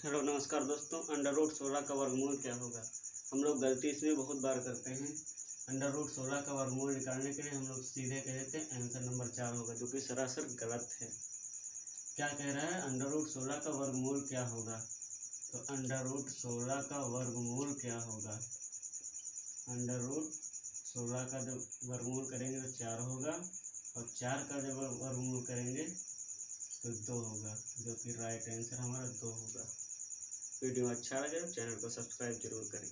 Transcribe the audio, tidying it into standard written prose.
Hello नमस्कार दोस्तों। Under root 16 का वर्गमूल क्या होगा। हम लोग गलती इसमें बहुत बार करते हैं। अंडर रूट 16 का वर्गमूल निकालने के लिए हम लोग सीधे कह देते हैं आंसर नंबर 4 होगा, जो कि सरासर गलत है। क्या कह रहा है, अंडर रूट 16 का वर्गमूल क्या होगा। तो अंडर रूट 16 का वर्गमूल क्या होगा। अंडर रूट 16 का जब वर्गमूल करेंगे तो 4 होगा, और 4 का जब वर्गमूल करेंगे तो 2 होगा, जो कि राइट आंसर हमारा 2 होगा। वीडियो अच्छा लगे तो चैनल को सब्सक्राइब जरूर करें।